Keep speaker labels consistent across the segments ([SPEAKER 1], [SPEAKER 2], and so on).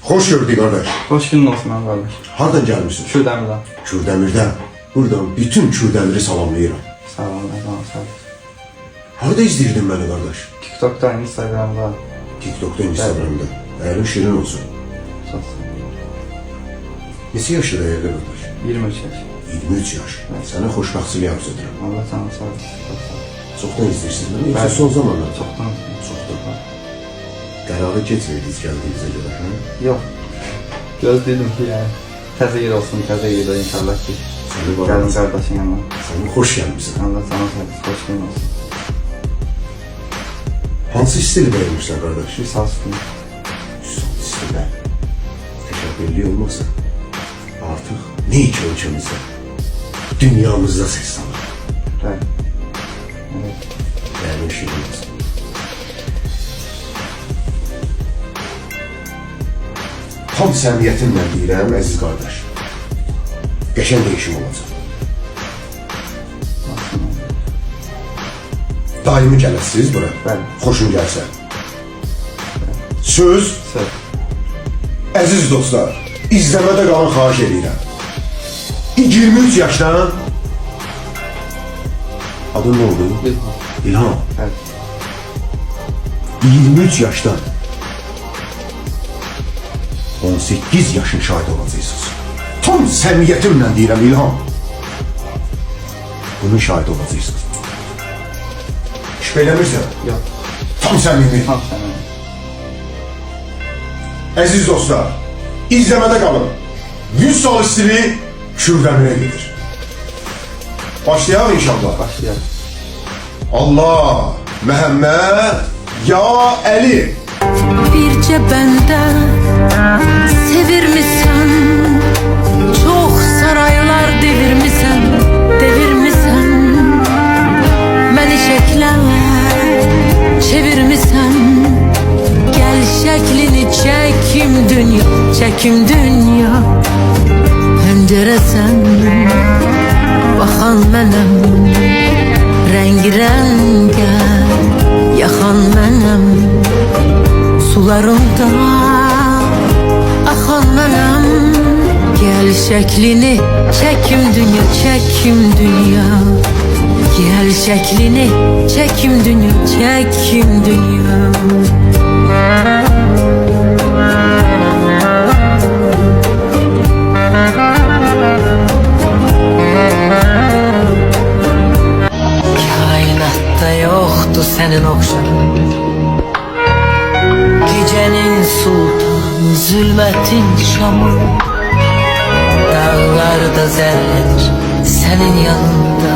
[SPEAKER 1] Hoş gördük kardeş.
[SPEAKER 2] Hoş günün olsun abi kardeş.
[SPEAKER 1] Hardan gelmişsin?
[SPEAKER 2] Kürdəmirdən.
[SPEAKER 1] Kürdemir'den. Buradan bütün Kürdemiri salamlayıram.
[SPEAKER 2] Sağ olun, sağ olun.
[SPEAKER 1] Harda izleyirdin beni kardeş?
[SPEAKER 2] TikTok'da, Instagram'da.
[SPEAKER 1] TikTok'ta, Instagram'da. Değerli şirin olsun.
[SPEAKER 2] Sağ olsun.
[SPEAKER 1] Nesi yaşlı değerli kardeş?
[SPEAKER 2] 23 yaş.
[SPEAKER 1] 23 yaş. Sana xoşbəxtçilik arzu edirəm.
[SPEAKER 2] Allah sana sağ olsun.
[SPEAKER 1] Çoxdan izləyirsiz beni. Yoxsa
[SPEAKER 2] Bəli.
[SPEAKER 1] son zamanlar?
[SPEAKER 2] Çoxdan.
[SPEAKER 1] Çoxdan. Qərarı keçmədiniz gəldiyinizə görə, hə?
[SPEAKER 2] Yox. Gözləyirdim ki, yəni. Təzə yer olsun, təzə yerdə inşallah ki.
[SPEAKER 1] Səni var
[SPEAKER 2] Gəlin
[SPEAKER 1] olsun.
[SPEAKER 2] qardaşın yanına.
[SPEAKER 1] Səni xoş gəlmişsən.
[SPEAKER 2] Allah sana sağ olsun. Hoş günün olsun.
[SPEAKER 1] Hansı stili bəyənmişsən qardaş?
[SPEAKER 2] Bir sağ olsun.
[SPEAKER 1] Son stilə. Təşəkkürlü olmasa artıq ne iki ölkəmizdə, dünyamızda ses salır.
[SPEAKER 2] Bəli. Evet.
[SPEAKER 1] Değerli şirin olsun. Tam səmiyyətimlə deyirəm, əziz qardaş. Qəşəng değişim olacaq. Daimi gələsiniz bura.
[SPEAKER 2] Bəli.
[SPEAKER 1] Xoşun gəlsə. Söz,
[SPEAKER 2] Söz.
[SPEAKER 1] əziz dostlar, izləmədə qalan xahiş edirəm. 23 yaşdan adın ne oldu?
[SPEAKER 2] İlham.
[SPEAKER 1] İlham.
[SPEAKER 2] Evet.
[SPEAKER 1] 23 yaşdan 18 yaşın şahidi olacaqsınız. Tam səmiyyətimlə deyirəm İlham. Bunun şahidi olacaqsınız. Şübhə eləmirsən?
[SPEAKER 2] Yox.
[SPEAKER 1] Tam səmimi.
[SPEAKER 2] Tam sənin.
[SPEAKER 1] Əziz dostlar, izləmədə qalın. 100 sol stili Kürdəmirə gedir. Başlayalım inşallah.
[SPEAKER 2] Başlayalım.
[SPEAKER 1] Allah, Məhəmməd, ya Əli.
[SPEAKER 3] Bircə bəndə sevirmisən, çox saraylar devirmisən, devirmisən. Məni şəklə çevirmisən, gəl şəklini çəkim dünya, çəkim dünya. Pəncərəsən, baxan mənəm, rəng-rəngə yaxan mənəm. Sularımda axan mənəm. Gəl şəklini çəkim dünya, çəkim dünya. Gəl şəklini çəkim dünya, çəkim dünya. Kainatda yoxdur sənin oxşar. Gecenin sultanı, zülmetin şamı. Dağlarda zerreler senin yanında.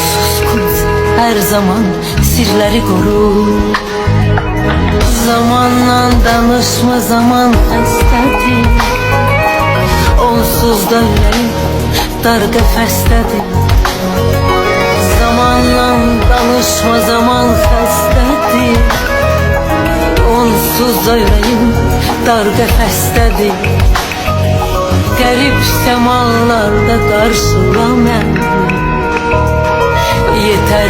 [SPEAKER 3] Suskunsun her zaman, sirleri koru. Zamanla danışma, zaman xəstədir. Onsuz da ürəyim dar qəfəsdədir. Zamanla danışma, zaman xəstədir. Onsuz da ürəyim dar qəfəsdədir. Qərib səmalarda qarşıla məni. Yetər